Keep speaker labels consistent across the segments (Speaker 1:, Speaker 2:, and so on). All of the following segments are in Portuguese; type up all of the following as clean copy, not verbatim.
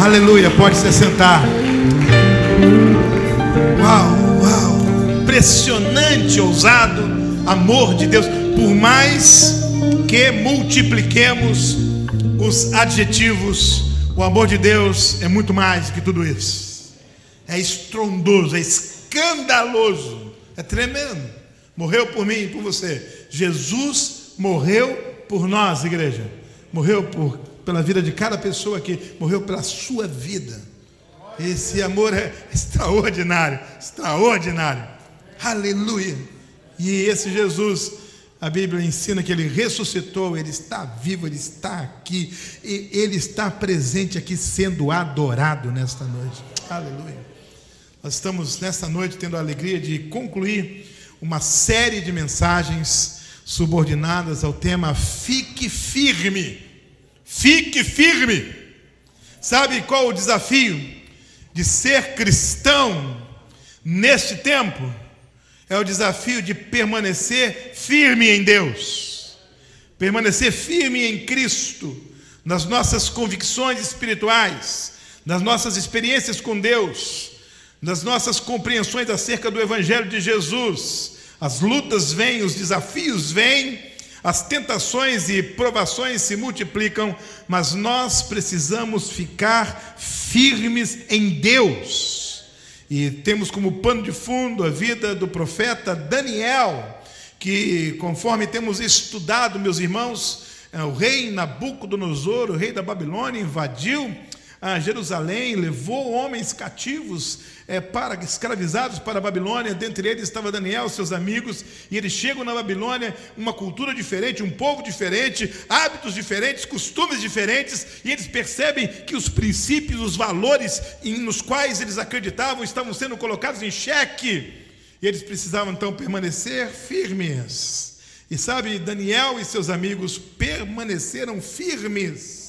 Speaker 1: Aleluia, pode se sentar. Uau, uau. Impressionante, ousado amor de Deus. Por mais que multipliquemos os adjetivos, o amor de Deus é muito mais que tudo isso. É estrondoso, é escandaloso, é tremendo. Morreu por mim e por você. Jesus morreu por nós, igreja. Morreu pela vida de cada pessoa aqui. Morreu pela sua vida. Esse amor é extraordinário, extraordinário. Aleluia. E esse Jesus, a Bíblia ensina que ele ressuscitou, ele está vivo, ele está aqui, e ele está presente aqui sendo adorado nesta noite. Aleluia. Nós estamos nesta noite tendo a alegria de concluir uma série de mensagens subordinadas ao tema Fique Firme. Fique firme. Sabe qual o desafio de ser cristão neste tempo? É o desafio de permanecer firme em Deus, permanecer firme em Cristo, nas nossas convicções espirituais, nas nossas experiências com Deus, nas nossas compreensões acerca do Evangelho de Jesus. As lutas vêm, os desafios vêm, as tentações e provações se multiplicam, mas nós precisamos ficar firmes em Deus. E temos como pano de fundo a vida do profeta Daniel, que, conforme temos estudado, meus irmãos, o rei Nabucodonosor, o rei da Babilônia, invadiu a Jerusalém, levou homens cativos escravizados para a Babilônia. Dentre eles estava Daniel, seus amigos, e eles chegam na Babilônia, uma cultura diferente, um povo diferente, hábitos diferentes, costumes diferentes, e eles percebem que os princípios, os valores nos quais eles acreditavam estavam sendo colocados em xeque, e eles precisavam então permanecer firmes. E sabe, Daniel e seus amigos permaneceram firmes.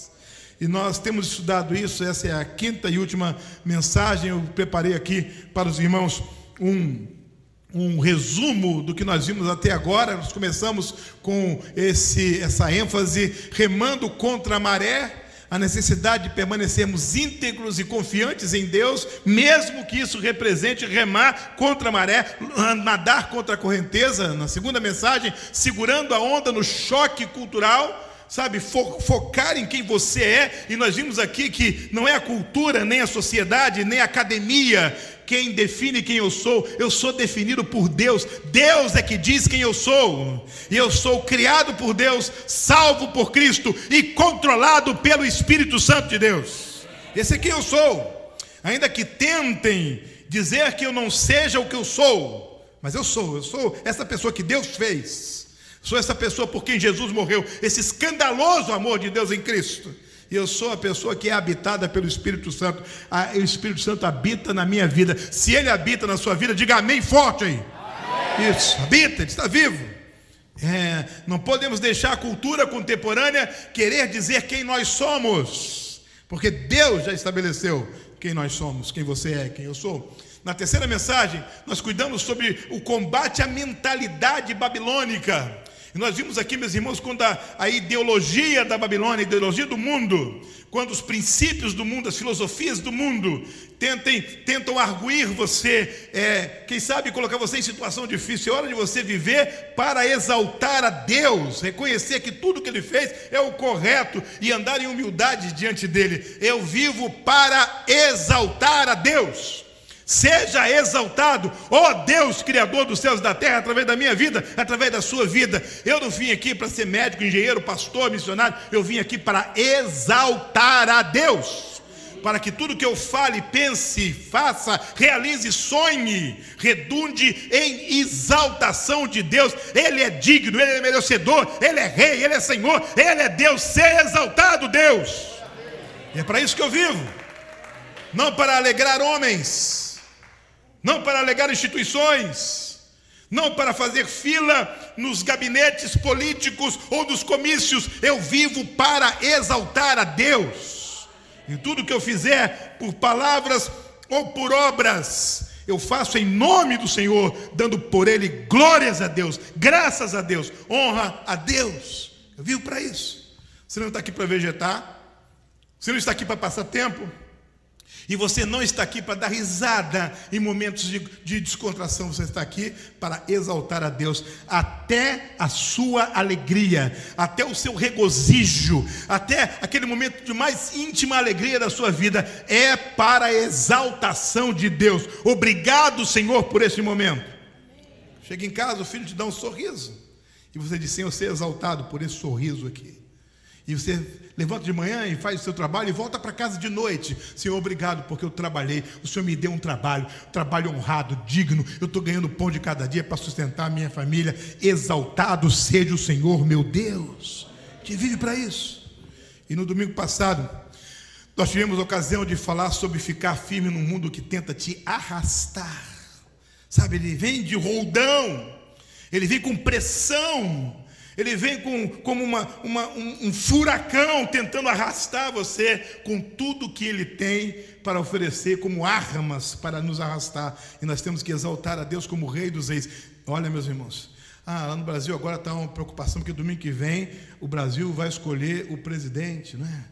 Speaker 1: E nós temos estudado isso. Essa é a quinta e última mensagem. Eu preparei aqui para os irmãos um resumo do que nós vimos até agora. Nós começamos com essa ênfase, remando contra a maré, a necessidade de permanecermos íntegros e confiantes em Deus, mesmo que isso represente remar contra a maré, nadar contra a correnteza. Na segunda mensagem, segurando a onda no choque cultural, sabe, focar em quem você é. E nós vimos aqui que não é a cultura, nem a sociedade, nem a academia quem define quem eu sou definido por Deus. Deus é que diz quem eu sou, e eu sou criado por Deus, salvo por Cristo e controlado pelo Espírito Santo de Deus. Esse é quem eu sou. Ainda que tentem dizer que eu não seja o que eu sou, mas eu sou essa pessoa que Deus fez. Sou essa pessoa por quem Jesus morreu, esse escandaloso amor de Deus em Cristo. E eu sou a pessoa que é habitada pelo Espírito Santo. O Espírito Santo habita na minha vida. Se Ele habita na sua vida, diga amém forte aí. Amém. Isso, habita, Ele está vivo. Não podemos deixar a cultura contemporânea querer dizer quem nós somos, porque Deus já estabeleceu quem nós somos, quem você é, quem eu sou. Na terceira mensagem, nós cuidamos sobre o combate à mentalidade babilônica. E nós vimos aqui, meus irmãos, quando a ideologia da Babilônia, a ideologia do mundo, quando os princípios do mundo, as filosofias do mundo tentam arguir você, quem sabe colocar você em situação difícil. É hora de você viver para exaltar a Deus, reconhecer que tudo que Ele fez é o correto e andar em humildade diante dEle. Eu vivo para exaltar a Deus. Seja exaltado, ó Deus, Criador dos céus e da terra, através da minha vida, através da sua vida. Eu não vim aqui para ser médico, engenheiro, pastor, missionário. Eu vim aqui para exaltar a Deus, para que tudo que eu fale, pense, faça, realize, sonhe, redunde em exaltação de Deus. Ele é digno, Ele é merecedor, Ele é Rei, Ele é Senhor, Ele é Deus. Ser exaltado, Deus. E é para isso que eu vivo. Não para alegrar homens, não para alegar instituições, não para fazer fila nos gabinetes políticos ou nos comícios. Eu vivo para exaltar a Deus. Em tudo que eu fizer, por palavras ou por obras, eu faço em nome do Senhor, dando por Ele glórias a Deus, graças a Deus, honra a Deus. Eu vivo para isso. Você não está aqui para vegetar, você não está aqui para passar tempo, E você não está aqui para dar risada em momentos de descontração, você está aqui para exaltar a Deus. Até a sua alegria, até o seu regozijo, até aquele momento de mais íntima alegria da sua vida, é para a exaltação de Deus. Obrigado, Senhor, por esse momento. Chega em casa, o filho te dá um sorriso, e você diz: Senhor, ser exaltado por esse sorriso aqui. E você levanta de manhã e faz o seu trabalho e volta para casa de noite. Senhor, obrigado porque eu trabalhei, o Senhor me deu um trabalho honrado, digno. Eu estou ganhando pão de cada dia para sustentar a minha família. Exaltado seja o Senhor, meu Deus, que vive para isso. E no domingo passado, nós tivemos a ocasião de falar sobre ficar firme num mundo que tenta te arrastar. Sabe, ele vem de roldão, ele vem com pressão, ele vem como um furacão tentando arrastar você com tudo que ele tem para oferecer como armas para nos arrastar. E nós temos que exaltar a Deus como Rei dos Reis. Olha, meus irmãos, lá no Brasil agora está uma preocupação, porque domingo que vem o Brasil vai escolher o presidente, não é?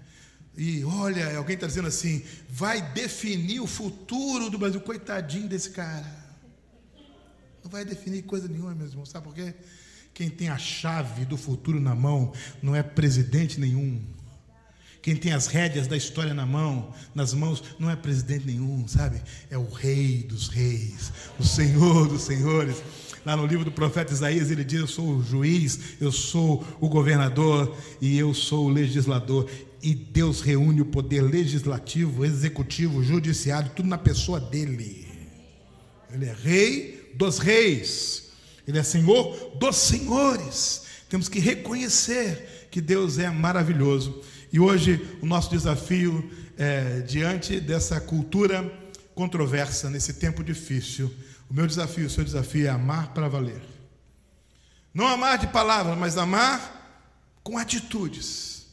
Speaker 1: E olha, alguém está dizendo assim: vai definir o futuro do Brasil. Coitadinho desse cara, não vai definir coisa nenhuma, meus irmãos. Sabe por quê? Quem tem a chave do futuro na mão não é presidente nenhum. Quem tem as rédeas da história nas mãos, não é presidente nenhum, sabe? É o Rei dos Reis, o Senhor dos Senhores. Lá no livro do profeta Isaías, ele diz: eu sou o juiz, eu sou o governador e eu sou o legislador. E Deus reúne o poder legislativo, executivo, judiciário, tudo na pessoa dele. Ele é Rei dos Reis. Ele é Senhor dos senhores. Temos que reconhecer que Deus é maravilhoso. E hoje o nosso desafio diante dessa cultura controversa, nesse tempo difícil, o meu desafio, o seu desafio é amar para valer. Não amar de palavras, mas amar com atitudes.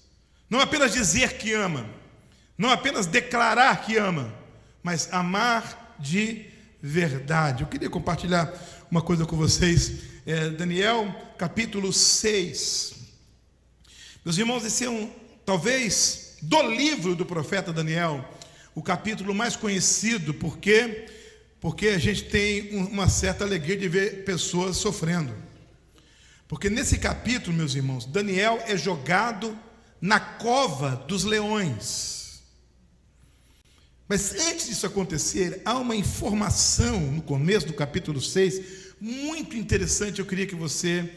Speaker 1: Não apenas dizer que ama, não apenas declarar que ama, mas amar de verdade. Eu queria compartilhar uma coisa com vocês, Daniel capítulo 6. Meus irmãos, esse é talvez do livro do profeta Daniel, o capítulo mais conhecido, porque a gente tem uma certa alegria de ver pessoas sofrendo. Porque nesse capítulo, meus irmãos, Daniel é jogado na cova dos leões. Mas antes disso acontecer, há uma informação no começo do capítulo 6, muito interessante. Eu queria que você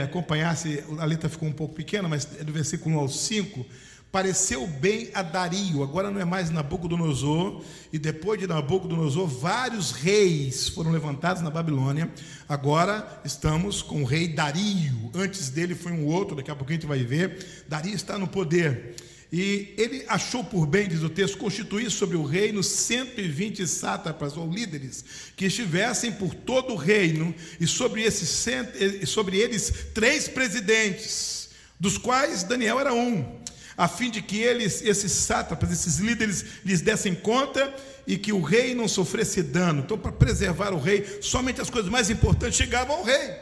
Speaker 1: acompanhasse. A letra ficou um pouco pequena, mas é do versículo 1 ao 5. Pareceu bem a Dario, agora não é mais Nabucodonosor, e depois de Nabucodonosor, vários reis foram levantados na Babilônia. Agora estamos com o rei Dario, antes dele foi um outro, daqui a pouco a gente vai ver. Dario está no poder, e ele achou por bem, diz o texto, constituir sobre o reino 120 sátrapas ou líderes, que estivessem por todo o reino, e sobre eles 3 presidentes, dos quais Daniel era um, a fim de que esses sátrapas, esses líderes, lhes dessem conta e que o rei não sofresse dano. Então, para preservar o rei, somente as coisas mais importantes chegavam ao rei.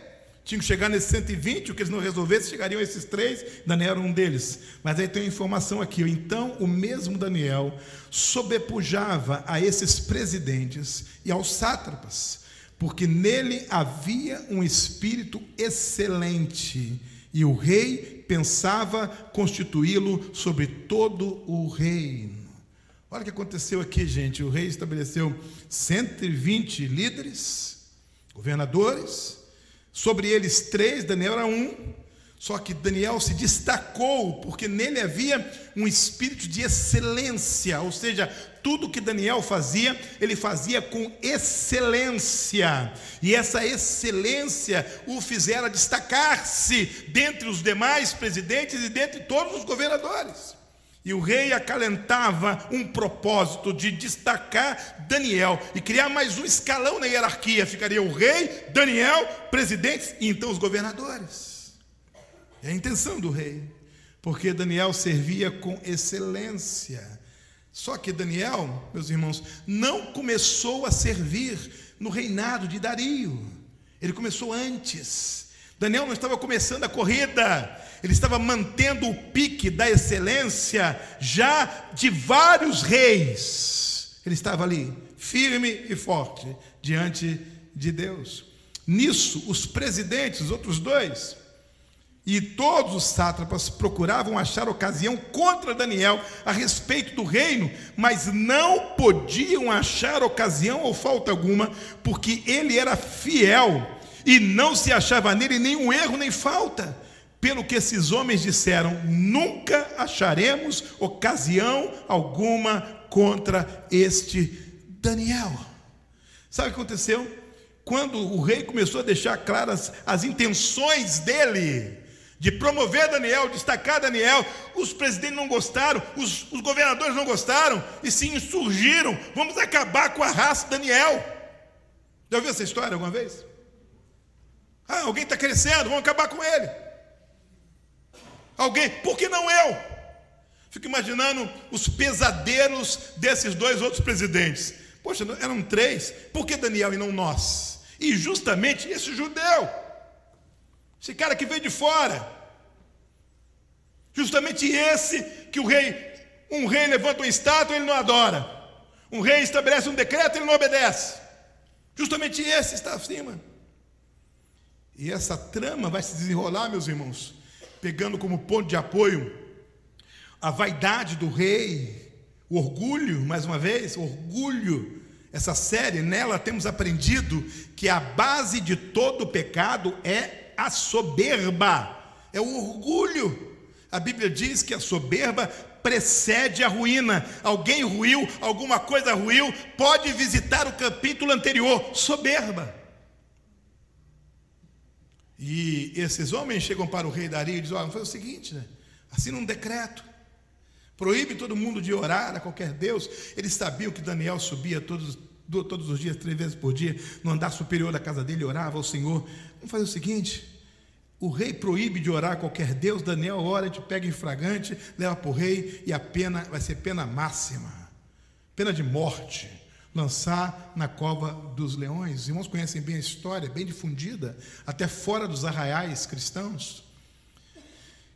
Speaker 1: Tinham que chegar nesses 120, o que eles não resolvessem, chegariam esses 3, Daniel era um deles. Mas aí tem uma informação aqui: então o mesmo Daniel sobrepujava a esses presidentes e aos sátrapas, porque nele havia um espírito excelente, e o rei pensava constituí-lo sobre todo o reino. Olha o que aconteceu aqui, gente. O rei estabeleceu 120 líderes, governadores. Sobre eles 3, Daniel era um. Só que Daniel se destacou, porque nele havia um espírito de excelência. Ou seja, tudo que Daniel fazia, ele fazia com excelência. E essa excelência o fizera destacar-se dentre os demais presidentes e dentre todos os governadores. E o rei acalentava um propósito de destacar Daniel e criar mais um escalão na hierarquia. Ficaria o rei, Daniel, presidentes e então os governadores. É a intenção do rei, porque Daniel servia com excelência. Só que Daniel, meus irmãos, não começou a servir no reinado de Dario. Ele começou antes. Daniel não estava começando a corrida, ele estava mantendo o pique da excelência já de vários reis. Ele estava ali, firme e forte, diante de Deus. Nisso, os presidentes, os outros dois, e todos os sátrapas procuravam achar ocasião contra Daniel a respeito do reino, mas não podiam achar ocasião ou falta alguma, porque ele era fiel e não se achava nele nenhum erro nem falta. Pelo que esses homens disseram: nunca acharemos ocasião alguma contra este Daniel. Sabe o que aconteceu? Quando o rei começou a deixar claras as intenções dele de promover Daniel, destacar Daniel, os presidentes não gostaram, os governadores não gostaram e se insurgiram. Vamos acabar com a raça de Daniel. Já ouviu essa história alguma vez? Alguém está crescendo, vamos acabar com ele. Alguém, por que não eu? Fico imaginando os pesadelos desses dois outros presidentes. Poxa, eram 3, por que Daniel e não nós? E justamente esse judeu, esse cara que veio de fora, justamente esse que um rei levanta uma estátua e ele não adora, um rei estabelece um decreto e ele não obedece, justamente esse está acima. E essa trama vai se desenrolar, meus irmãos, pegando como ponto de apoio a vaidade do rei, o orgulho, mais uma vez, orgulho. Essa série, nela temos aprendido que a base de todo pecado é a soberba, é o orgulho. A Bíblia diz que a soberba precede a ruína. Alguém ruiu, alguma coisa ruiu, pode visitar o capítulo anterior, soberba. E esses homens chegam para o rei Dario e dizem: vamos fazer o seguinte, né? Assina um decreto, proíbe todo mundo de orar a qualquer Deus. Eles sabiam que Daniel subia todos os dias, 3 vezes por dia, no andar superior da casa dele, orava ao Senhor. Vamos fazer o seguinte: o rei proíbe de orar a qualquer Deus, Daniel ora, te pega em flagrante, leva para o rei, e a pena vai ser pena máxima, pena de morte, lançar na cova dos leões. Os irmãos conhecem bem a história, bem difundida, até fora dos arraiais cristãos.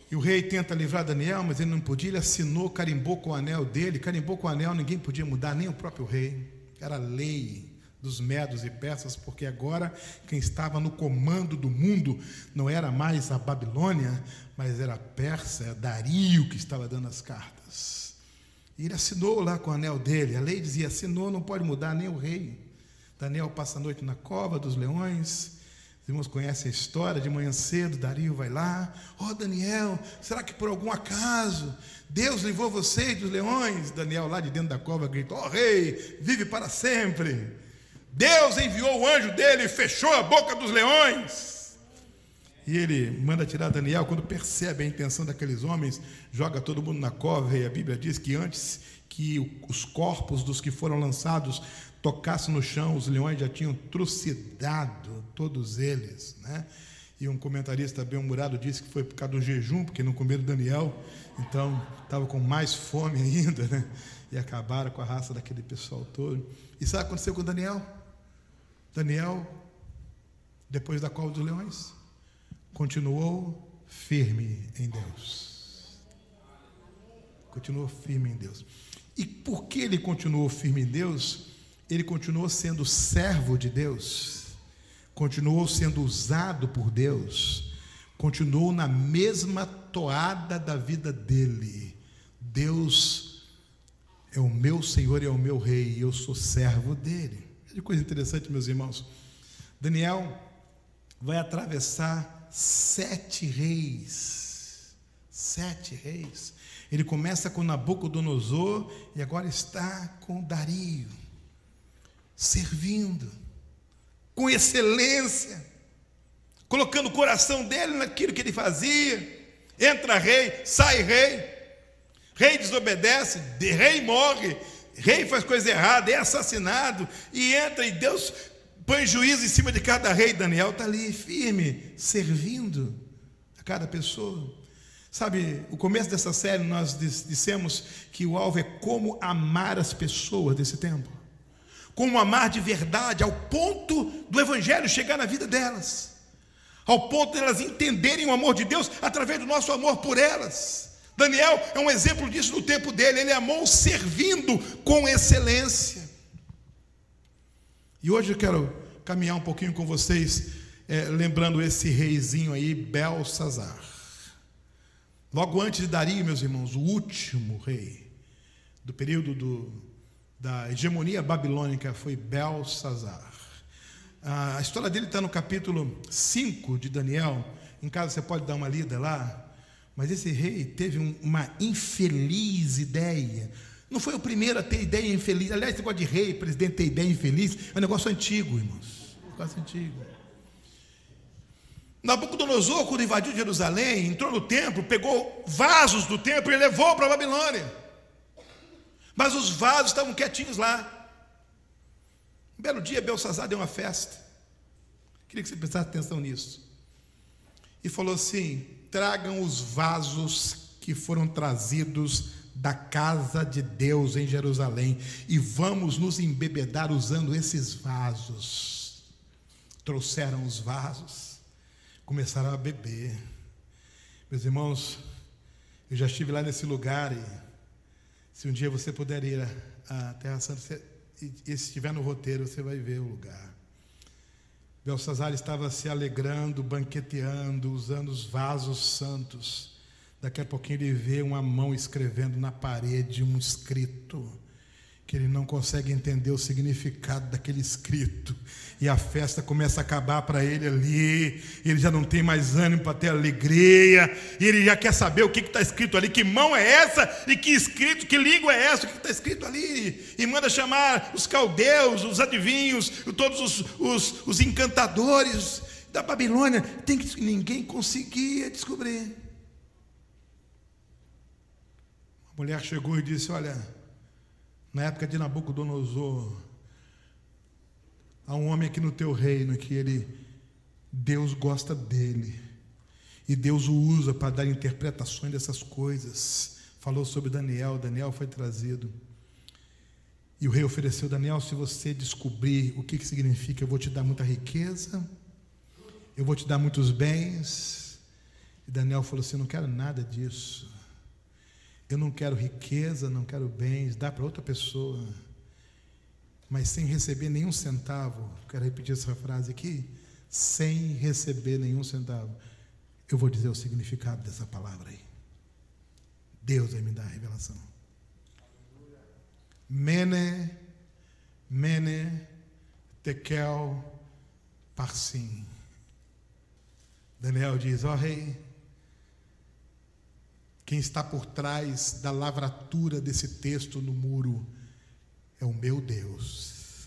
Speaker 1: E o rei tenta livrar Daniel, mas ele não podia. Ele assinou, carimbou com o anel dele. Carimbou com o anel, ninguém podia mudar, nem o próprio rei. Era a lei dos medos e persas, porque agora quem estava no comando do mundo não era mais a Babilônia, mas era a Pérsia, era Dario que estava dando as cartas. E ele assinou lá com o anel dele. A lei dizia: assinou, não pode mudar, nem o rei. Daniel passa a noite na cova dos leões. Os irmãos conhecem a história. De manhã cedo, Dario vai lá: Daniel, será que por algum acaso Deus livrou você dos leões? Daniel lá de dentro da cova grita: rei, vive para sempre. Deus enviou o anjo dele e fechou a boca dos leões. E ele manda tirar Daniel. Quando percebe a intenção daqueles homens, joga todo mundo na cova. E a Bíblia diz que antes que os corpos dos que foram lançados tocassem no chão, os leões já tinham trucidado todos eles, né? E um comentarista bem-humorado disse que foi por causa do jejum, porque não comeram Daniel, então estava com mais fome ainda, né? E acabaram com a raça daquele pessoal todo. E sabe o que aconteceu com Daniel? Daniel, depois da cova dos leões, continuou firme em Deus. Continuou firme em Deus. E por que ele continuou firme em Deus? Ele continuou sendo servo de Deus, continuou sendo usado por Deus, continuou na mesma toada da vida dele. Deus é o meu Senhor e é o meu Rei, e eu sou servo dele. Que coisa interessante, meus irmãos. Daniel vai atravessar 7 reis. 7 reis. Ele começa com Nabucodonosor e agora está com Dario, servindo com excelência, colocando o coração dele naquilo que ele fazia. Entra rei, sai rei, rei desobedece, rei morre, rei faz coisa errada, é assassinado, e entra, e Deus põe juízo em cima de cada rei. Daniel está ali firme, servindo a cada pessoa. Sabe, o começo dessa série nós dissemos que o alvo é como amar as pessoas desse tempo, como amar de verdade, ao ponto do evangelho chegar na vida delas, ao ponto de elas entenderem o amor de Deus através do nosso amor por elas. Daniel é um exemplo disso no tempo dele. Ele amou servindo com excelência. E hoje eu quero caminhar um pouquinho com vocês, lembrando esse reizinho aí, Belsazar. Logo antes de Dario, meus irmãos, o último rei do período da hegemonia babilônica foi Belsazar. A história dele está no capítulo 5 de Daniel. Em casa você pode dar uma lida lá. Mas esse rei teve uma infeliz ideia. Não foi o primeiro a ter ideia infeliz. Aliás, esse negócio de rei, presidente ter ideia infeliz, é um negócio antigo, irmãos. Um negócio antigo. Nabucodonosor, quando invadiu Jerusalém, entrou no templo, pegou vasos do templo e levou para a Babilônia. Mas os vasos estavam quietinhos lá. Um belo dia, Belsazar deu uma festa. Queria que você prestasse atenção nisso. E falou assim: tragam os vasos que foram trazidos da casa de Deus em Jerusalém e vamos nos embebedar usando esses vasos. Trouxeram os vasos, começaram a beber. Meus irmãos, eu já estive lá nesse lugar, e se um dia você puder ir à Terra Santa, e se estiver no roteiro, você vai ver o lugar. Belsazar estava se alegrando, banqueteando, usando os vasos santos. Daqui a pouquinho ele vê uma mão escrevendo na parede um escrito, que ele não consegue entender o significado daquele escrito. E a festa começa a acabar para ele ali. Ele já não tem mais ânimo para ter alegria. E ele já quer saber o que está escrito ali. Que mão é essa? E que escrito, que língua é essa? O que está escrito ali? E manda chamar os caldeus, os adivinhos, todos os encantadores da Babilônia. Ninguém conseguia descobrir. A mulher chegou e disse: olha, na época de Nabucodonosor, há um homem aqui no teu reino que Deus gosta dele, e Deus o usa para dar interpretações dessas coisas. Falou sobre Daniel, Daniel foi trazido, e o rei ofereceu: Daniel, se você descobrir o que significa, eu vou te dar muita riqueza, eu vou te dar muitos bens. E Daniel falou assim: não quero nada disso. Eu não quero riqueza, não quero bens, dá para outra pessoa, mas sem receber nenhum centavo. Quero repetir essa frase aqui: sem receber nenhum centavo. Eu vou dizer o significado dessa palavra aí. Deus vai me dar a revelação. Mene, tekel, parsim. Daniel diz: ó rei, quem está por trás da lavratura desse texto no muro é o meu Deus.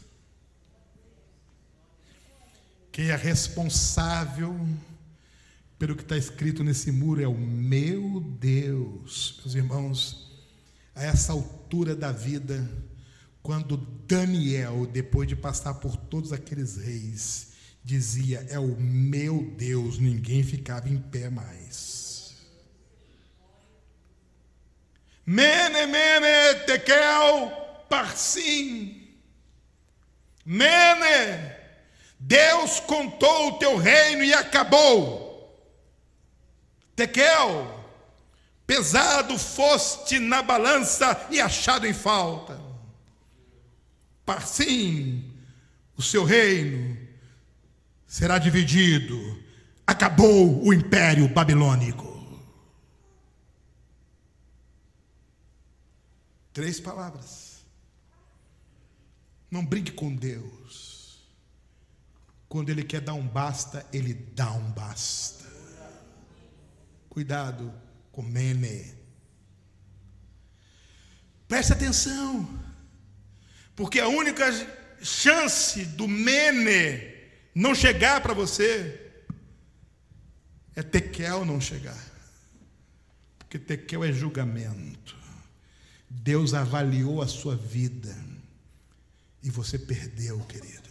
Speaker 1: Quem é responsável pelo que está escrito nesse muro é o meu Deus. Meus irmãos, a essa altura da vida, quando Daniel, depois de passar por todos aqueles reis, dizia: é o meu Deus, ninguém ficava em pé mais. Mene, tekel, parsim. Mene, Deus contou o teu reino e acabou. Tekel, pesado foste na balança e achado em falta. Parsim, o seu reino será dividido. Acabou o império babilônico. 3 palavras. Não brinque com Deus. Quando Ele quer dar um basta, Ele dá um basta. Cuidado com mene. Preste atenção, porque a única chance do mene não chegar para você é tekel não chegar, porque tekel é julgamento. Deus avaliou a sua vida e você perdeu, querido.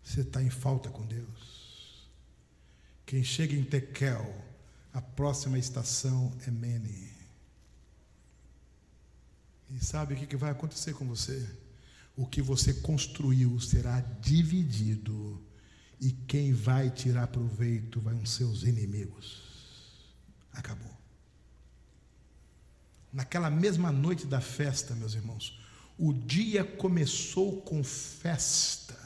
Speaker 1: Você está em falta com Deus. Quem chega em tekel, a próxima estação é mene. E sabe o que vai acontecer com você? O que você construiu será dividido, e quem vai tirar proveito vão ser seus inimigos. Acabou. Naquela mesma noite da festa, meus irmãos, O dia começou com festa,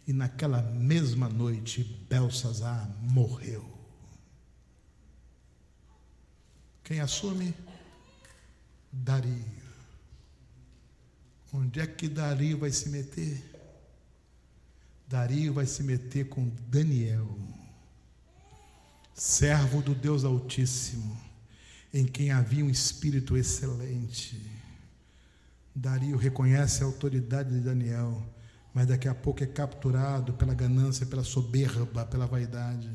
Speaker 1: e naquela mesma noite Belsazar morreu. Quem assume? Dario. Onde é que Dario vai se meter? Dario vai se meter com Daniel, servo do Deus Altíssimo, em quem havia um espírito excelente. Dario reconhece a autoridade de Daniel, mas daqui a pouco é capturado pela ganância, pela soberba, pela vaidade.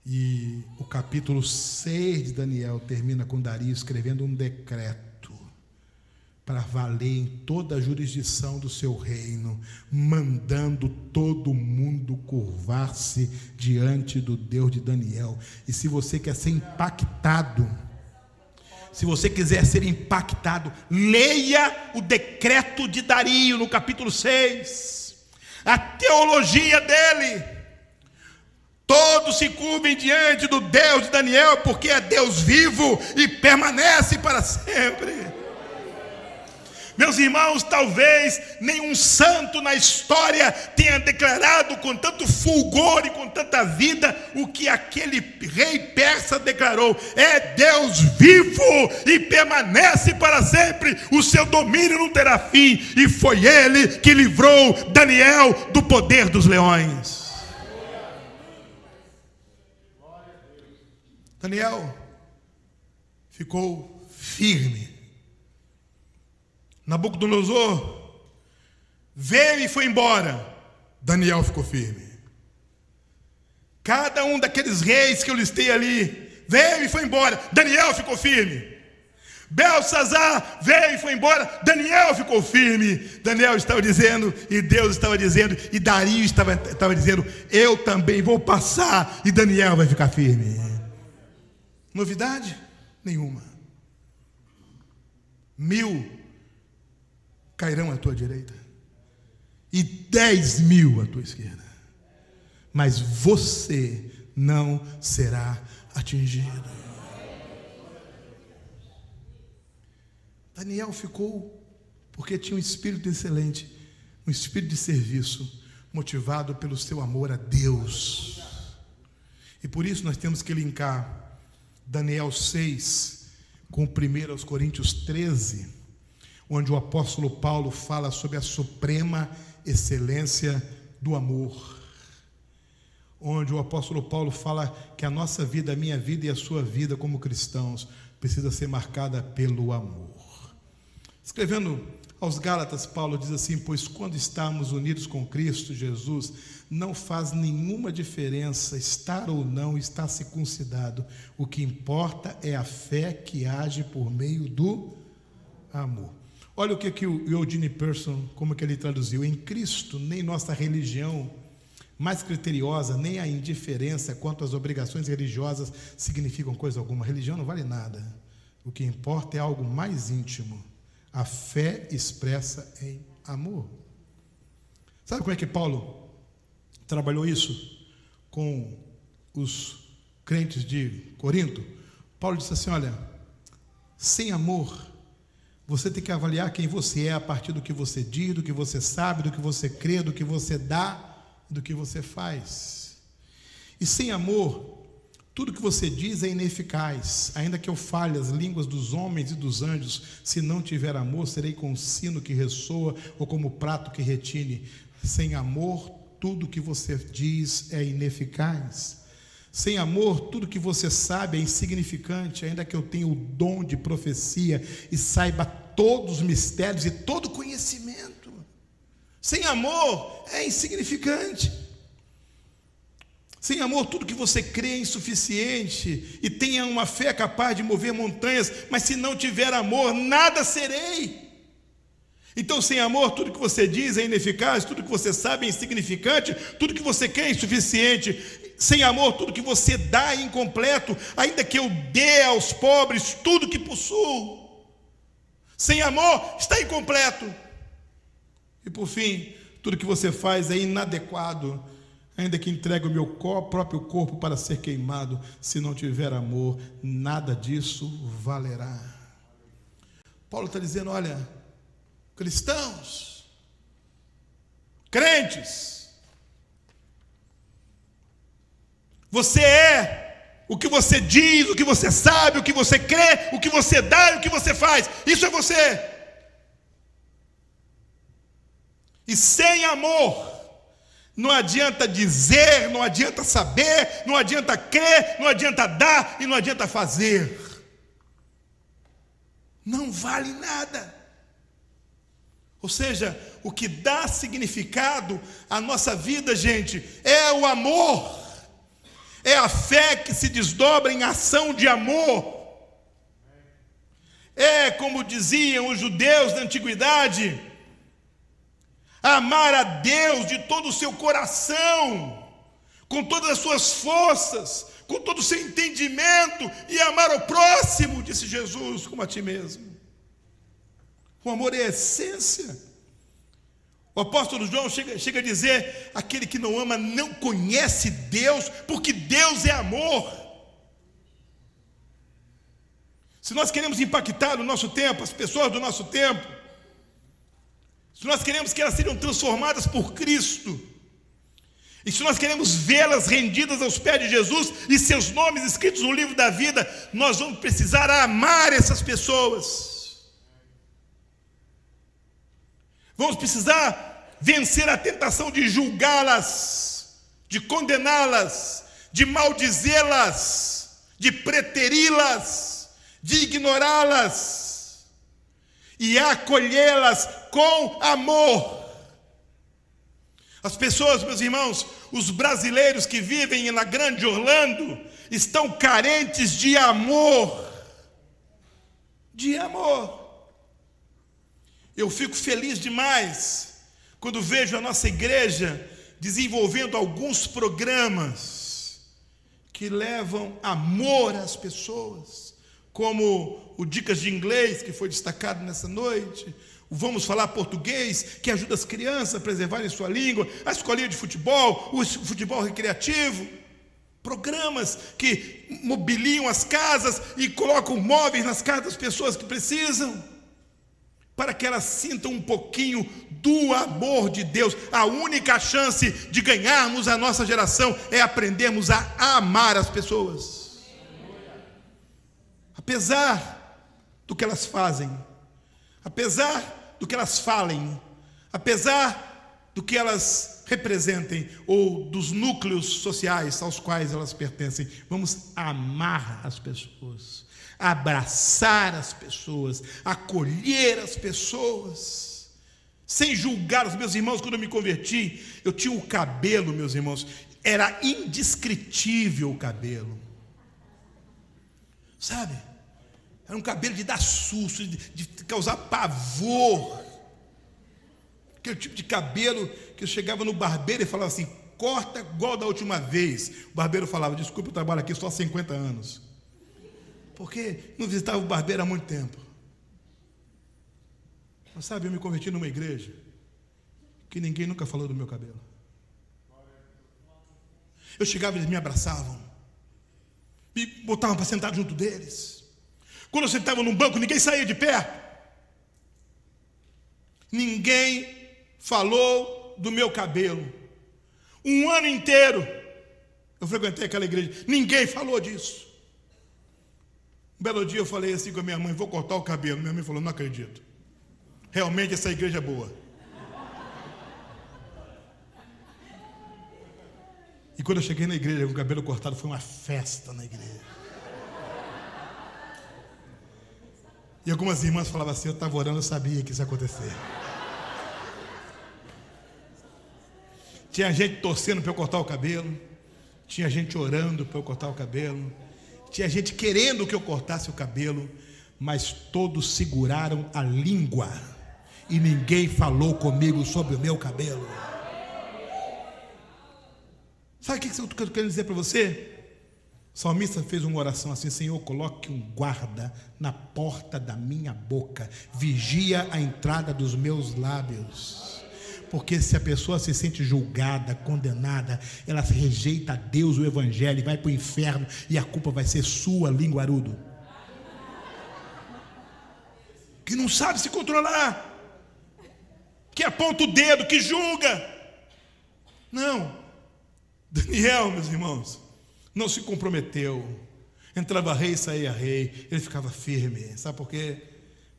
Speaker 1: E o capítulo 6 de Daniel termina com Dario escrevendo um decreto para valer em toda a jurisdição do seu reino, mandando todo mundo curvar-se diante do Deus de Daniel. E se você quer ser impactado, se você quiser ser impactado, leia o decreto de Dario no capítulo 6, a teologia dele. Todos se curvem diante do Deus de Daniel, porque é Deus vivo e permanece para sempre. Meus irmãos, talvez nenhum santo na história tenha declarado com tanto fulgor e com tanta vida o que aquele rei persa declarou: é Deus vivo e permanece para sempre, o seu domínio não terá fim, e foi ele que livrou Daniel do poder dos leões. Daniel ficou firme. Nabucodonosor veio e foi embora. Daniel ficou firme. Cada um daqueles reis que eu listei ali veio e foi embora. Daniel ficou firme. Belsazar veio e foi embora. Daniel ficou firme. Daniel estava dizendo, e Deus estava dizendo, e Dario estava dizendo: eu também vou passar, e Daniel vai ficar firme. Novidade nenhuma. 1000 cairão à tua direita e 10.000 à tua esquerda, mas você não será atingido. Daniel ficou porque tinha um espírito excelente, um espírito de serviço, motivado pelo seu amor a Deus. E por isso nós temos que linkar Daniel 6 com 1 Coríntios 13, onde o apóstolo Paulo fala sobre a suprema excelência do amor. Onde o apóstolo Paulo fala que a nossa vida, a minha vida e a sua vida como cristãos precisa ser marcada pelo amor. Escrevendo aos Gálatas, Paulo diz assim: pois quando estamos unidos com Cristo Jesus, não faz nenhuma diferença estar ou não estar circuncidado. O que importa é a fé que age por meio do amor. Olha o que o Eugene Peterson, como que ele traduziu: em Cristo, nem nossa religião mais criteriosa, nem a indiferença quanto às obrigações religiosas significam coisa alguma. A religião não vale nada. O que importa é algo mais íntimo: a fé expressa em amor. Sabe como é que Paulo trabalhou isso com os crentes de Corinto? Paulo disse assim: olha, sem amor, você tem que avaliar quem você é a partir do que você diz, do que você sabe, do que você crê, do que você dá, do que você faz. E sem amor, tudo que você diz é ineficaz. Ainda que eu fale as línguas dos homens e dos anjos, se não tiver amor, serei como um sino que ressoa ou como prato que retine. Sem amor, tudo que você diz é ineficaz. Sem amor, tudo que você sabe é insignificante, ainda que eu tenha o dom de profecia e saiba todos os mistérios e todo conhecimento. Sem amor, é insignificante. Sem amor, tudo que você crê é insuficiente e tenha uma fé capaz de mover montanhas, mas se não tiver amor, nada serei. Então, sem amor, tudo que você diz é ineficaz, tudo que você sabe é insignificante, tudo que você quer é insuficiente. Sem amor, tudo que você dá é incompleto, ainda que eu dê aos pobres tudo que possuo. Sem amor, está incompleto. E por fim, tudo que você faz é inadequado, ainda que entregue o meu próprio corpo para ser queimado. Se não tiver amor, nada disso valerá. Paulo está dizendo: olha, cristãos, crentes, você é o que você diz, o que você sabe, o que você crê, o que você dá e o que você faz. Isso é você. E sem amor, não adianta dizer, não adianta saber, não adianta crer, não adianta dar e não adianta fazer. Não vale nada. Ou seja, o que dá significado à nossa vida, gente, é o amor. É a fé que se desdobra em ação de amor. É, como diziam os judeus da antiguidade, amar a Deus de todo o seu coração, com todas as suas forças, com todo o seu entendimento, e amar ao próximo, disse Jesus, como a ti mesmo. O amor é a essência. O apóstolo João chega a dizer: aquele que não ama não conhece Deus, porque Deus é amor. Se nós queremos impactar no nosso tempo, as pessoas do nosso tempo, se nós queremos que elas sejam transformadas por Cristo, e se nós queremos vê-las rendidas aos pés de Jesus e seus nomes escritos no livro da vida, nós vamos precisar amar essas pessoas. Vamos precisar vencer a tentação de julgá-las, de condená-las, de maldizê-las, de preteri-las, de ignorá-las e acolhê-las com amor. As pessoas, meus irmãos, os brasileiros que vivem na Grande Orlando, estão carentes de amor. De amor. Eu fico feliz demais quando vejo a nossa igreja desenvolvendo alguns programas que levam amor às pessoas, como o Dicas de Inglês, que foi destacado nessa noite, o Vamos Falar Português, que ajuda as crianças a preservarem sua língua, a escolinha de futebol, o futebol recreativo, programas que mobiliam as casas e colocam móveis nas casas das pessoas que precisam, para que elas sintam um pouquinho do amor de Deus. A única chance de ganharmos a nossa geração é aprendermos a amar as pessoas. Apesar do que elas fazem, apesar do que elas falem, apesar do que elas representem, ou dos núcleos sociais aos quais elas pertencem, vamos amar as pessoas, abraçar as pessoas, acolher as pessoas, sem julgar os meus irmãos. Quando eu me converti, eu tinha um cabelo, meus irmãos, era indescritível o cabelo, sabe? Era um cabelo de dar susto, de causar pavor, aquele tipo de cabelo que eu chegava no barbeiro e falava assim: corta igual da última vez. O barbeiro falava: desculpa, eu trabalho aqui só há 50 anos. Porque não visitava o barbeiro há muito tempo. Mas sabe, eu me converti numa igreja que ninguém nunca falou do meu cabelo. Eu chegava e eles me abraçavam, me botavam para sentar junto deles. Quando eu sentava num banco, ninguém saía de perto. Ninguém falou do meu cabelo. Um ano inteiro eu frequentei aquela igreja, ninguém falou disso. Um belo dia eu falei assim com a minha mãe: vou cortar o cabelo. Minha mãe falou: não acredito, realmente essa igreja é boa. E quando eu cheguei na igreja com o cabelo cortado, foi uma festa na igreja. E algumas irmãs falavam assim: eu estava orando, eu sabia que isso ia acontecer. Tinha gente torcendo para eu cortar o cabelo, tinha gente orando para eu cortar o cabelo, tinha gente querendo que eu cortasse o cabelo, mas todos seguraram a língua e ninguém falou comigo sobre o meu cabelo. Sabe o que eu estou querendo dizer para você? O salmista fez uma oração assim: Senhor, coloque um guarda na porta da minha boca, vigia a entrada dos meus lábios. Porque se a pessoa se sente julgada, condenada, ela rejeita a Deus, o Evangelho, e vai para o inferno, e a culpa vai ser sua, linguarudo. que não sabe se controlar, que aponta o dedo, que julga. Não. Daniel, meus irmãos, não se comprometeu. Entrava rei e saía rei. Ele ficava firme. Sabe por quê?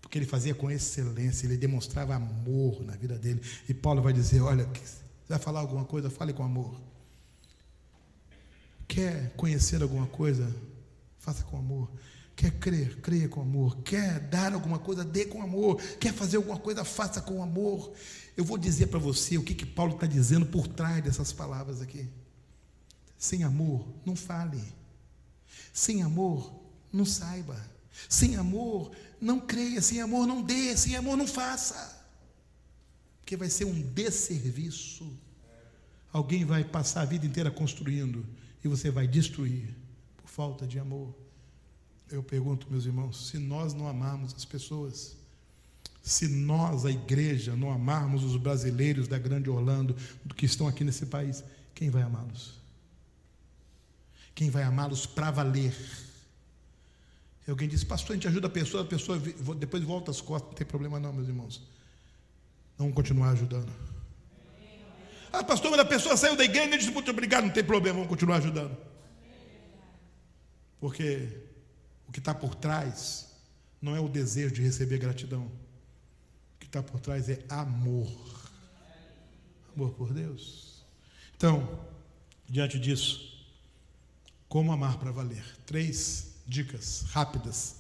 Speaker 1: Porque ele fazia com excelência. Ele demonstrava amor na vida dele. E Paulo vai dizer, olha, você vai falar alguma coisa, fale com amor. Quer conhecer alguma coisa? Faça com amor. Quer crer? Creia com amor. Quer dar alguma coisa? Dê com amor. Quer fazer alguma coisa? Faça com amor. Eu vou dizer para você o que Paulo está dizendo por trás dessas palavras aqui. Sem amor, não fale. Sem amor, não saiba. Sem amor, não creia. Sem amor, não dê. Sem amor, não faça. Porque vai ser um desserviço. Alguém vai passar a vida inteira construindo e você vai destruir por falta de amor. Eu pergunto, meus irmãos, se nós não amarmos as pessoas, se nós, a igreja, não amarmos os brasileiros da Grande Orlando, que estão aqui nesse país, quem vai amá-los? Quem vai amá-los para valer? E alguém diz, pastor, a gente ajuda a pessoa depois volta as costas. Não tem problema não, meus irmãos. Vamos continuar ajudando. Ah, pastor, mas a pessoa saiu da igreja e disse, muito obrigado, não tem problema, vamos continuar ajudando. Porque o que está por trás não é o desejo de receber gratidão. O que está por trás é amor. Amor por Deus. Então, diante disso, como amar para valer? 3 dicas rápidas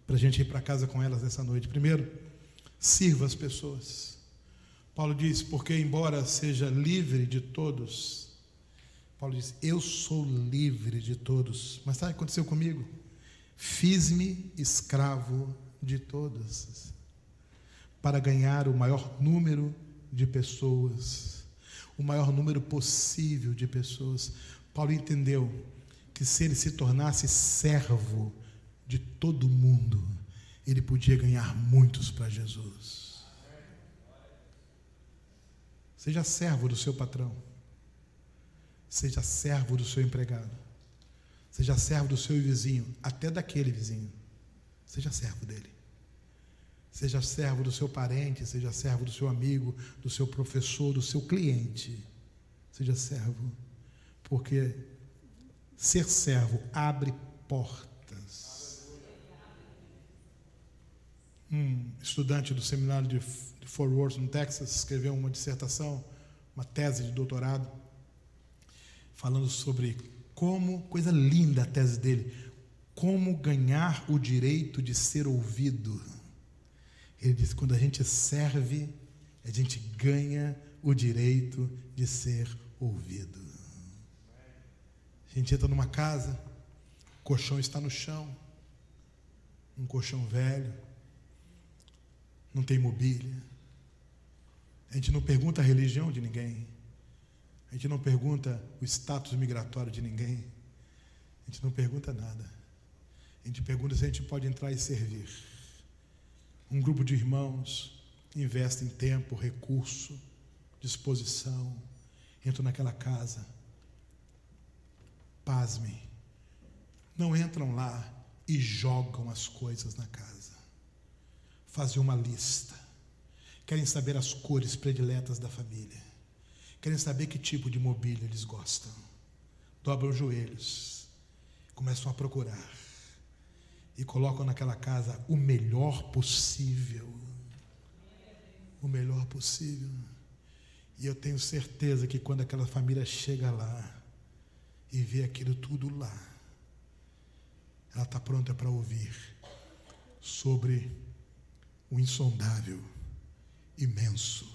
Speaker 1: para a gente ir para casa com elas nessa noite. Primeiro, sirva as pessoas. Paulo diz, porque embora seja livre de todos, Paulo diz, eu sou livre de todos. Mas sabe o que aconteceu comigo? Fiz-me escravo de todos, para ganhar o maior número de pessoas, o maior número possível de pessoas. Paulo entendeu que se ele se tornasse servo de todo mundo, ele podia ganhar muitos para Jesus. Seja servo do seu patrão, seja servo do seu empregado, seja servo do seu vizinho, até daquele vizinho, seja servo dele. Seja servo do seu parente, seja servo do seu amigo, do seu professor, do seu cliente. Seja servo, porque ser servo abre portas. Um estudante do seminário de Fort Worth, no Texas, escreveu uma dissertação, uma tese de doutorado, falando sobre como, coisa linda a tese dele, como ganhar o direito de ser ouvido. Ele diz, quando a gente serve, a gente ganha o direito de ser ouvido. A gente entra numa casa, o colchão está no chão, um colchão velho, não tem mobília. A gente não pergunta a religião de ninguém. A gente não pergunta o status migratório de ninguém. A gente não pergunta nada. A gente pergunta se a gente pode entrar e servir. Um grupo de irmãos investem tempo, recurso, disposição, entram naquela casa. Pasmem, não entram lá e jogam as coisas na casa. Fazem uma lista. Querem saber as cores prediletas da família. Querem saber que tipo de mobília eles gostam. Dobram os joelhos, começam a procurar e colocam naquela casa o melhor possível. O melhor possível. E eu tenho certeza que quando aquela família chega lá e vê aquilo tudo lá, ela está pronta para ouvir sobre o insondável, imenso,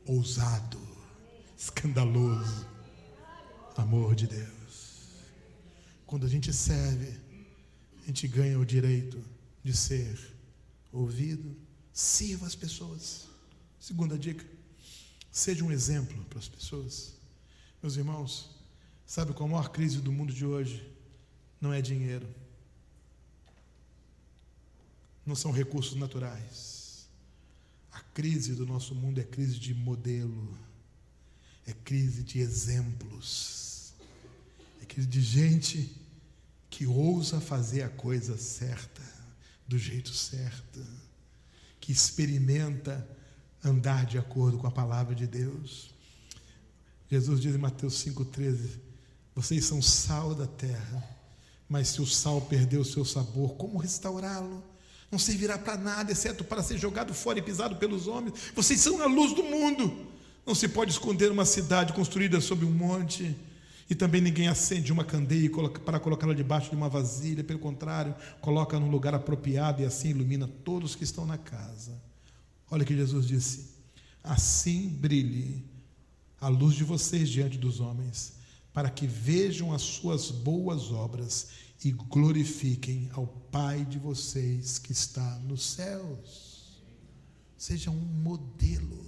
Speaker 1: ousado, escandaloso amor de Deus. Quando a gente serve, a gente ganha o direito de ser ouvido. Sirva as pessoas. Segunda dica, seja um exemplo para as pessoas. Meus irmãos, sabe qual a maior crise do mundo de hoje? Não é dinheiro, não são recursos naturais. A crise do nosso mundo é crise de modelo, é crise de exemplos, é crise de gente que ousa fazer a coisa certa, do jeito certo, que experimenta andar de acordo com a palavra de Deus. Jesus diz em Mateus 5,13: vocês são sal da terra, mas se o sal perder o seu sabor, como restaurá-lo? Não servirá para nada, exceto para ser jogado fora e pisado pelos homens. Vocês são a luz do mundo. Não se pode esconder uma cidade construída sobre um monte, e também ninguém acende uma candeia para colocá-la debaixo de uma vasilha. Pelo contrário, coloca num lugar apropriado, e assim ilumina todos que estão na casa. Olha o que Jesus disse: assim brilhe a luz de vocês diante dos homens, para que vejam as suas boas obras e glorifiquem ao Pai de vocês que está nos céus. Seja um modelo.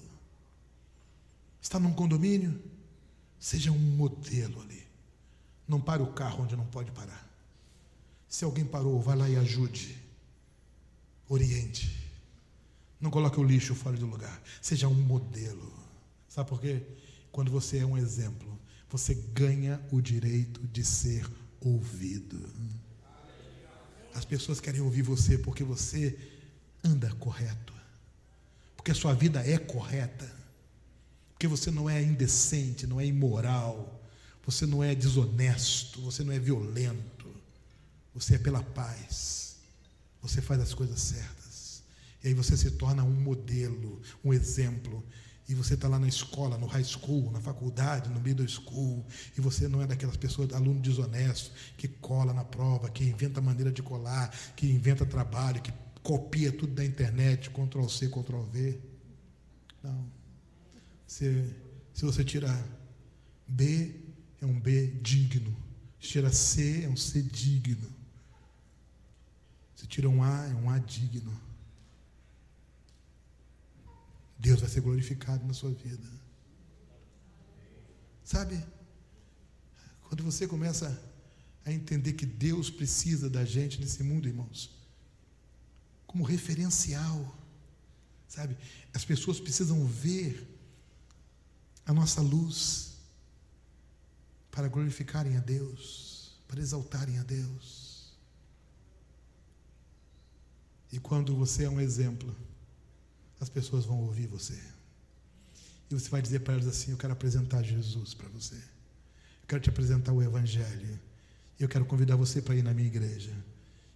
Speaker 1: Está num condomínio? Seja um modelo ali. Não pare o carro onde não pode parar. Se alguém parou, vai lá e ajude. Oriente. Não coloque o lixo fora do lugar. Seja um modelo. Sabe por quê? Quando você é um exemplo, você ganha o direito de ser ouvido. As pessoas querem ouvir você porque você anda correto, porque a sua vida é correta, porque você não é indecente, não é imoral, você não é desonesto, você não é violento, você é pela paz, você faz as coisas certas, e aí você se torna um modelo, um exemplo. E você está lá na escola, no high school, na faculdade, no middle school, e você não é daquelas pessoas, aluno desonesto, que cola na prova, que inventa maneira de colar, que inventa trabalho, que copia tudo da internet, Ctrl+C, Ctrl+V. Não. Se você tirar B, é um B digno. Se tira C, é um C digno. Se tira um A, é um A digno. Deus vai ser glorificado na sua vida. Sabe? Quando você começa a entender que Deus precisa da gente nesse mundo, irmãos, como referencial, sabe? As pessoas precisam ver a nossa luz para glorificarem a Deus, para exaltarem a Deus. E quando você é um exemplo, as pessoas vão ouvir você. E você vai dizer para elas assim: eu quero apresentar Jesus para você. Eu quero te apresentar o Evangelho. Eu quero convidar você para ir na minha igreja.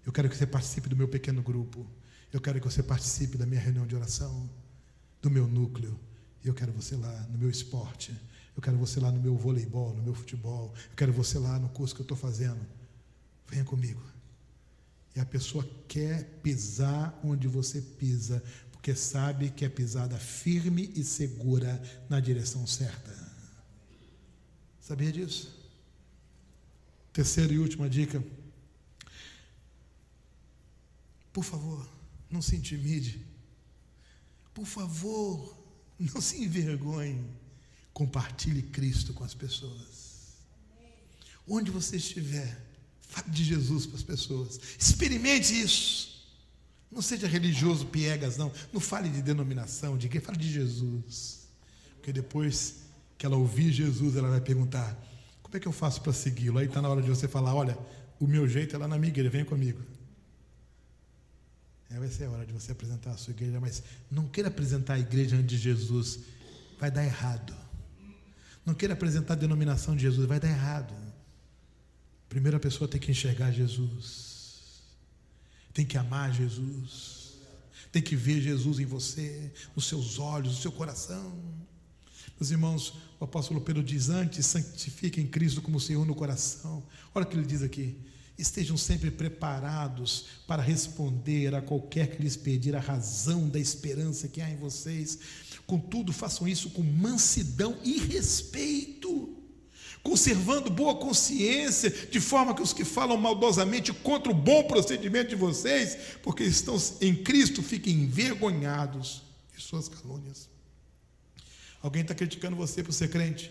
Speaker 1: Eu quero que você participe do meu pequeno grupo. Eu quero que você participe da minha reunião de oração, do meu núcleo. Eu quero você lá no meu esporte. Eu quero você lá no meu voleibol, no meu futebol. Eu quero você lá no curso que eu estou fazendo. Venha comigo. E a pessoa quer pisar onde você pisa, porque sabe que é pisada firme e segura na direção certa. Sabia disso? Terceira e última dica: por favor, não se intimide. Por favor, não se envergonhe. Compartilhe Cristo com as pessoas. Onde você estiver, fale de Jesus para as pessoas. Experimente isso. Não seja religioso piegas, não. Não fale de denominação, de quem. Fale de Jesus. Porque depois que ela ouvir Jesus, ela vai perguntar: como é que eu faço para segui-lo? Aí está na hora de você falar: olha, o meu jeito é lá na minha igreja, vem comigo. Vai ser a hora de você apresentar a sua igreja, mas não queira apresentar a igreja antes de Jesus, vai dar errado. Não queira apresentar a denominação de Jesus, vai dar errado. Primeiro a pessoa tem que enxergar Jesus, tem que amar Jesus, tem que ver Jesus em você, nos seus olhos, no seu coração. Meus irmãos, o apóstolo Pedro diz: antes santifiquem Cristo como Senhor no coração. Olha o que ele diz aqui: estejam sempre preparados para responder a qualquer que lhes pedir a razão da esperança que há em vocês. Contudo, façam isso com mansidão e respeito, conservando boa consciência, de forma que os que falam maldosamente contra o bom procedimento de vocês, porque estão em Cristo, fiquem envergonhados de suas calúnias. Alguém está criticando você por ser crente,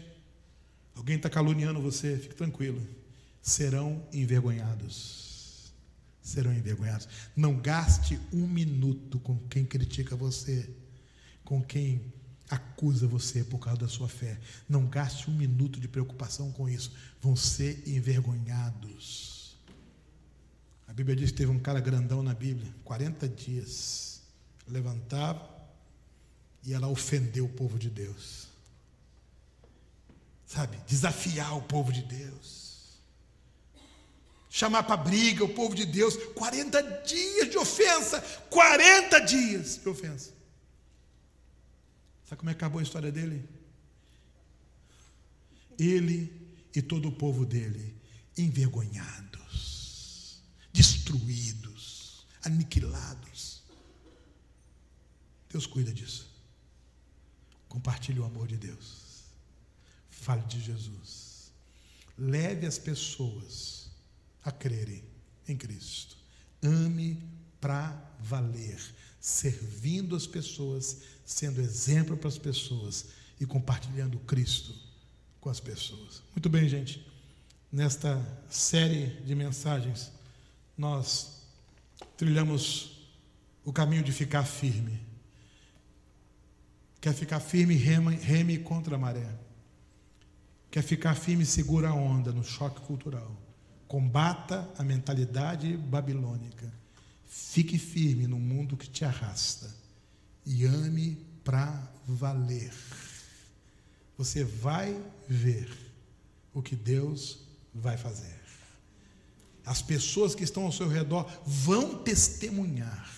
Speaker 1: alguém está caluniando você, fique tranquilo, serão envergonhados. Serão envergonhados. Não gaste um minuto com quem critica você, com quem acusa você por causa da sua fé. Não gaste um minuto de preocupação com isso. Vão ser envergonhados. A Bíblia diz que teve um cara grandão na Bíblia, 40 dias levantava e ela ofendeu o povo de Deus. Sabe, desafiar o povo de Deus, chamar para briga o povo de Deus. 40 dias de ofensa, 40 dias de ofensa. Sabe como é que acabou a história dele? Ele e todo o povo dele envergonhados, destruídos, aniquilados. Deus cuida disso. Compartilhe o amor de Deus. Fale de Jesus. Leve as pessoas a crerem em Cristo. Ame para valer, servindo as pessoas, sendo exemplo para as pessoas e compartilhando Cristo com as pessoas. Muito bem, gente. Nesta série de mensagens, nós trilhamos o caminho de ficar firme. Quer ficar firme, reme contra a maré. Quer ficar firme, segura a onda no choque cultural. Combata a mentalidade babilônica. Fique firme no mundo que te arrasta. E ame para valer. Você vai ver o que Deus vai fazer. As pessoas que estão ao seu redor vão testemunhar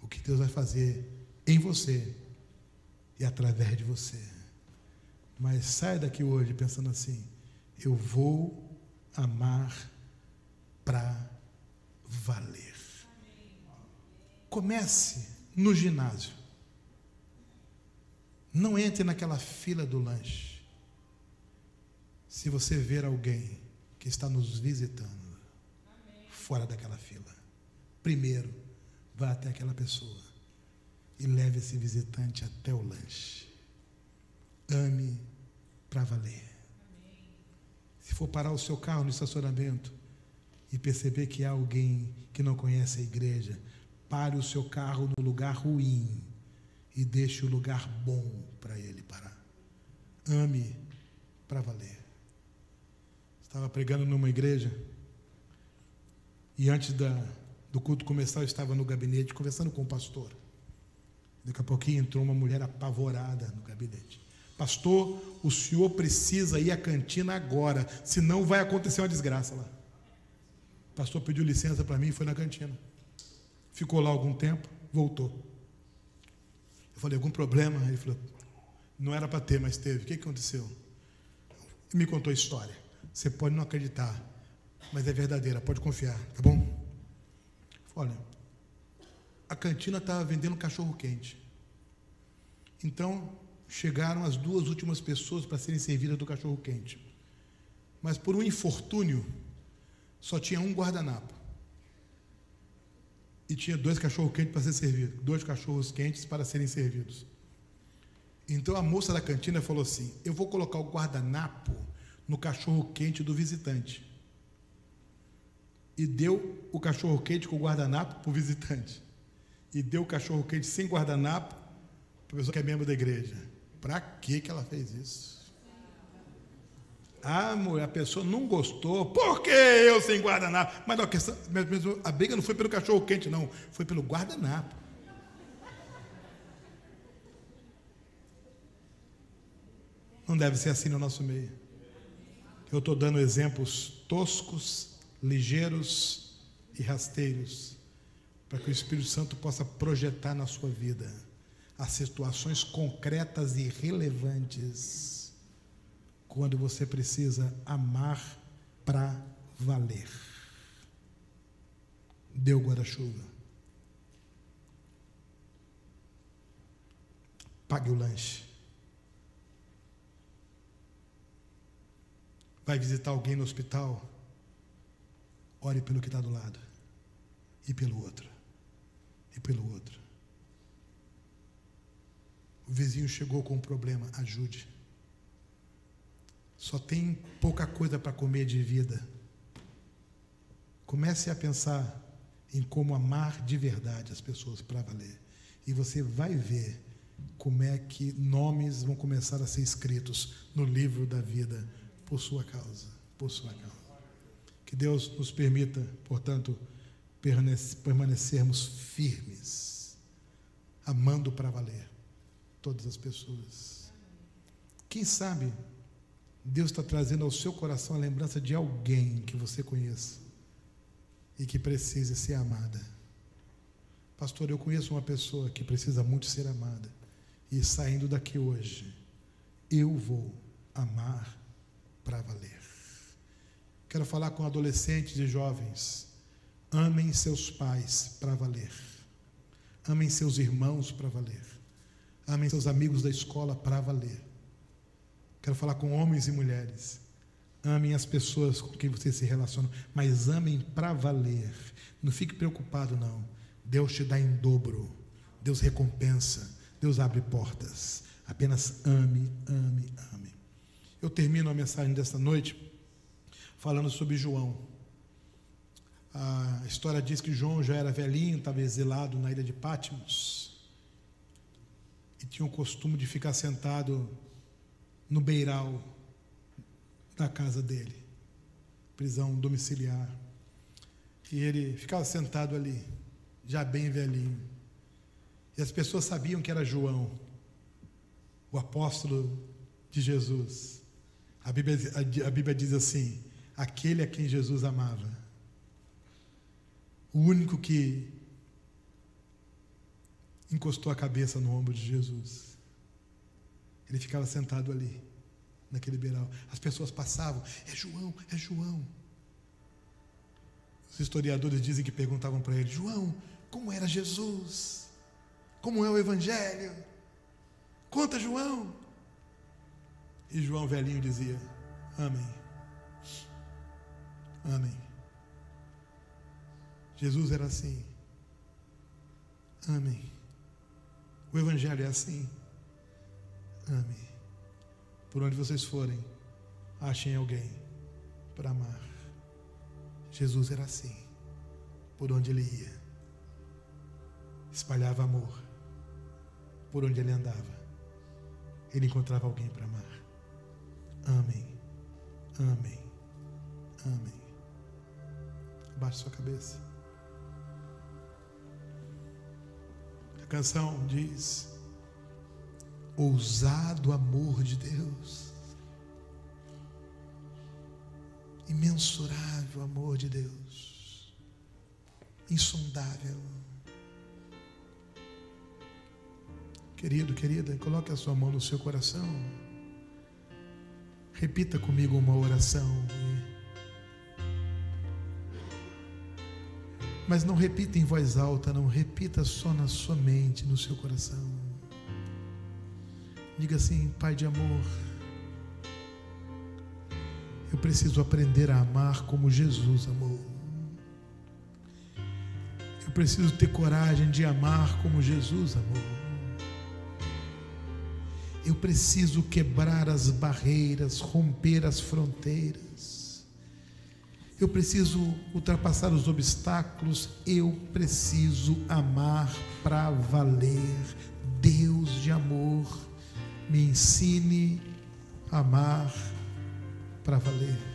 Speaker 1: o que Deus vai fazer em você e através de você. Mas saia daqui hoje pensando assim: eu vou amar para valer. Comece no ginásio. Não entre naquela fila do lanche. Se você ver alguém que está nos visitando, fora daquela fila, primeiro vá até aquela pessoa e leve esse visitante até o lanche. Ame para valer. Se for parar o seu carro no estacionamento e perceber que há alguém que não conhece a igreja, pare o seu carro no lugar ruim e deixe o lugar bom para ele parar. Ame para valer. Estava pregando numa igreja e antes do culto começar eu estava no gabinete conversando com o pastor. Daqui a pouquinho entrou uma mulher apavorada no gabinete. Pastor, o senhor precisa ir à cantina agora, senão vai acontecer uma desgraça lá. O pastor pediu licença para mim e foi na cantina. Ficou lá algum tempo, voltou. Eu falei, algum problema? Ele falou, não era para ter, mas teve. O que aconteceu? Ele me contou a história. Você pode não acreditar, mas é verdadeira, pode confiar, tá bom? Olha, a cantina estava vendendo cachorro-quente. Então, chegaram as duas últimas pessoas para serem servidas do cachorro-quente. Mas por um infortúnio, só tinha um guardanapo. E tinha 2 cachorros-quentes para ser servidos. 2 cachorros-quentes para serem servidos. Então a moça da cantina falou assim, eu vou colocar o guardanapo no cachorro-quente do visitante. E deu o cachorro-quente com o guardanapo para o visitante. E deu o cachorro-quente sem guardanapo para a pessoa que é membro da igreja. Para que ela fez isso? A pessoa não gostou. Por que eu sem guardanapo? Mas a briga não foi pelo cachorro-quente, não. Foi pelo guardanapo. Não deve ser assim no nosso meio. Eu estou dando exemplos toscos, ligeiros e rasteiros, para que o Espírito Santo possa projetar na sua vida as situações concretas e relevantes, quando você precisa amar para valer. Dê o guarda-chuva. Pague o lanche. Vai visitar alguém no hospital? Ore pelo que está do lado. E pelo outro. E pelo outro. O vizinho chegou com um problema, ajude. Só tem pouca coisa para comer de vida. Comece a pensar em como amar de verdade as pessoas para valer. E você vai ver como é que nomes vão começar a ser escritos no livro da vida por sua causa. Por sua causa. Que Deus nos permita, portanto, permanecermos firmes amando para valer todas as pessoas. Quem sabe Deus está trazendo ao seu coração a lembrança de alguém que você conheça e que precise ser amada. Pastor, eu conheço uma pessoa que precisa muito ser amada, e saindo daqui hoje, eu vou amar para valer. Quero falar com adolescentes e jovens: amem seus pais para valer, amem seus irmãos para valer, amem seus amigos da escola para valer. Quero falar com homens e mulheres: amem as pessoas com quem vocês se relacionam, mas amem para valer. Não fique preocupado, não. Deus te dá em dobro, Deus recompensa, Deus abre portas. Apenas ame, ame, ame. Eu termino a mensagem desta noite falando sobre João. A história diz que João já era velhinho, estava exilado na ilha de Patmos, e tinha o costume de ficar sentado no beiral da casa dele, prisão domiciliar. E ele ficava sentado ali, já bem velhinho. E as pessoas sabiam que era João, o apóstolo de Jesus. A Bíblia diz assim: aquele a quem Jesus amava. O único que encostou a cabeça no ombro de Jesus. Ele ficava sentado ali, naquele beiral. As pessoas passavam: é João, é João. Os historiadores dizem que perguntavam para ele: João, como era Jesus? Como é o Evangelho? Conta, João. E João velhinho dizia: amém, amém. Jesus era assim. Amém. O Evangelho é assim. Amém. Por onde vocês forem, achem alguém para amar. Jesus era assim. Por onde ele ia, espalhava amor. Por onde ele andava, ele encontrava alguém para amar. Amém, amém, amém. Abaixe sua cabeça. A canção diz: ousado amor de Deus, imensurável amor de Deus, insondável. Querido, querida, coloque a sua mão no seu coração. Repita comigo uma oração. Mas não repita em voz alta, não. Repita só na sua mente, no seu coração. Diga assim: Pai de amor, eu preciso aprender a amar como Jesus amou. Eu preciso ter coragem de amar como Jesus amou. Eu preciso quebrar as barreiras, romper as fronteiras. Eu preciso ultrapassar os obstáculos. Eu preciso amar para valer. Deus de amor, me ensine a amar para valer.